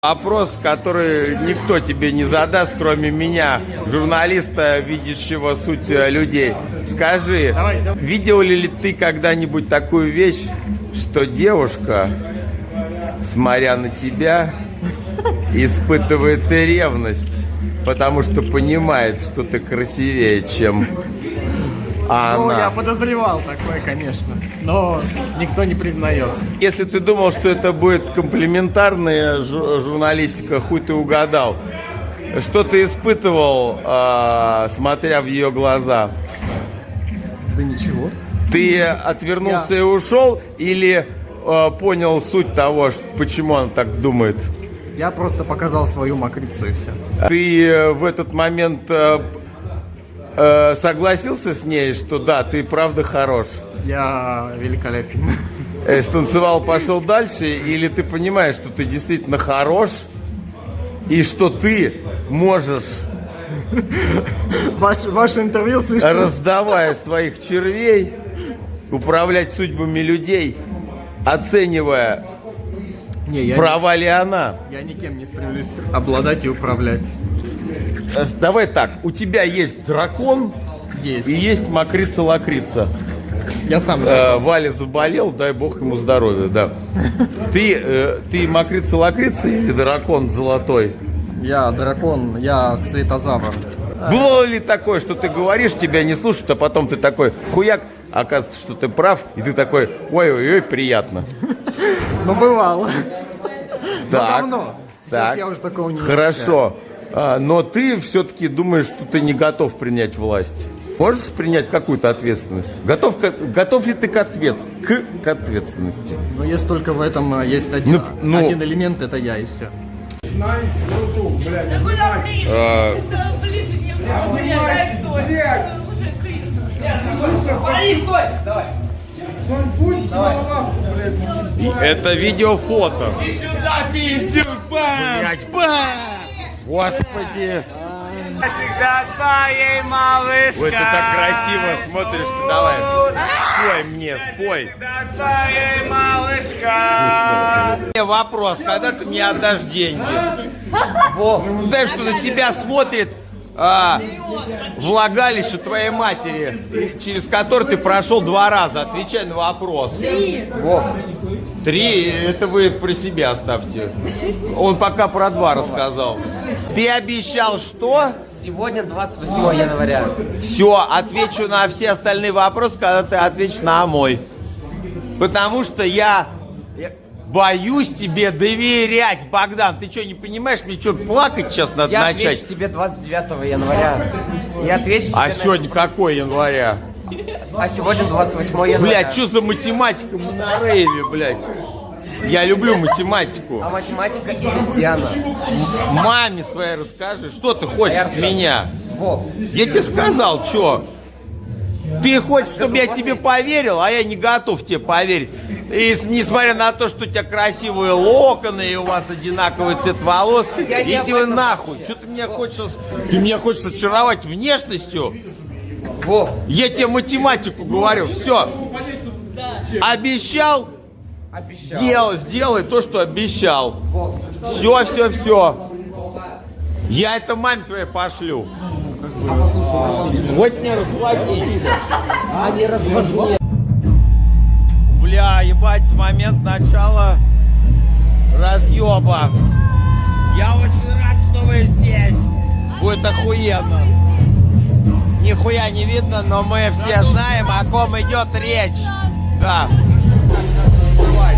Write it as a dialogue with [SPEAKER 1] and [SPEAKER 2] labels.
[SPEAKER 1] Вопрос, который никто тебе не задаст, кроме меня, журналиста, видящего суть людей. Скажи, видел ли ты когда-нибудь такую вещь, что девушка, смотря на тебя, испытывает ревность, потому что понимает, что ты красивее, чем она?
[SPEAKER 2] Ну, я подозревал такое, конечно, но никто не признается.
[SPEAKER 1] Если ты думал, что это будет комплиментарная журналистика, хуй ты угадал. Что ты испытывал, смотря в ее глаза?
[SPEAKER 2] Да ничего.
[SPEAKER 1] Ты отвернулся и ушел, или понял суть того, почему она так думает?
[SPEAKER 2] Я просто показал свою мокрицу и все.
[SPEAKER 1] Ты в этот момент согласился с ней, что да, ты правда хорош?
[SPEAKER 2] Я великолепен.
[SPEAKER 1] Станцевал, пошел дальше, или ты понимаешь, что ты действительно хорош, и что ты можешь,
[SPEAKER 2] Ваше интервью слишком...
[SPEAKER 1] раздавая своих червей, управлять судьбами людей, оценивая,
[SPEAKER 2] Не,
[SPEAKER 1] права ли она?
[SPEAKER 2] я никем не стремлюсь обладать и управлять.
[SPEAKER 1] Давай так, у тебя есть дракон
[SPEAKER 2] Есть.
[SPEAKER 1] и есть мокрица-лакрица.
[SPEAKER 2] Я сам.
[SPEAKER 1] Валя заболел, дай бог ему здоровья, да. Ты мокрица-лакрица или дракон золотой?
[SPEAKER 2] Я дракон, я светозавр.
[SPEAKER 1] Было ли такое, что ты говоришь, тебя не слушают, а потом ты такой хуяк, оказывается, что ты прав, и ты такой, ой-ой-ой, приятно.
[SPEAKER 2] Ну, бывало.
[SPEAKER 1] Так,
[SPEAKER 2] Давно. Сейчас
[SPEAKER 1] так.
[SPEAKER 2] я уже такого не
[SPEAKER 1] Хорошо. Но ты все-таки думаешь, что ты не готов принять власть. Можешь принять какую-то ответственность? Готов ли ты к ответственности?
[SPEAKER 2] Но есть только в этом есть один элемент, это я и все.
[SPEAKER 1] Это видеофото.
[SPEAKER 3] Сюда, пиздюк,
[SPEAKER 1] Блять, Господи.
[SPEAKER 3] Всегда твоей малышка.
[SPEAKER 1] Ой, ты так красиво смотришься. Давай. Спой мне, спой.
[SPEAKER 3] Всегда твоей малышка.
[SPEAKER 1] Вопрос, когда ты мне отдашь деньги? Дай, что на тебя смотрит влагалище твоей матери, через который ты прошел 2 раза. Отвечай на вопрос. 3, это вы при себе оставьте. Он пока про 2 рассказал. Ты обещал что?
[SPEAKER 4] Сегодня 28 января.
[SPEAKER 1] Все, отвечу на все остальные вопросы, когда ты ответишь на мой. Потому что я боюсь тебе доверять, Богдан. Ты что, не понимаешь, мне что, плакать сейчас надо
[SPEAKER 4] Я
[SPEAKER 1] начать?
[SPEAKER 4] отвечу тебе 29 января. Я отвечу тебе
[SPEAKER 1] А сегодня какой января?
[SPEAKER 4] А сегодня 28 января.
[SPEAKER 1] Блядь, что за математика? Мы на рейве, блядь. Я люблю математику.
[SPEAKER 4] А математика и крестьяна.
[SPEAKER 1] Маме своей расскажи, что ты хочешь от меня?
[SPEAKER 4] Вов.
[SPEAKER 1] Я тебе сказал, что? Ты хочешь, чтобы я тебе поверил, а я не готов тебе поверить. И несмотря на то, что у тебя красивые локоны и у вас одинаковый цвет волос, иди вы нахуй. Что ты меня хочешь? Ты меня хочешь очаровать внешностью?
[SPEAKER 4] Вов.
[SPEAKER 1] Я тебе математику говорю. Все. Обещал?
[SPEAKER 4] Обещал.
[SPEAKER 1] Сделай то, что обещал.
[SPEAKER 4] Вов.
[SPEAKER 1] Все. Я это маме твоей пошлю. Вот не разводить.
[SPEAKER 4] А не развожу.
[SPEAKER 1] Бля, ебать, в момент начала разъеба. Я очень рад, что вы здесь. Будет охуенно. Нихуя не видно, но мы все знаем, о ком идет речь. Да. Давай.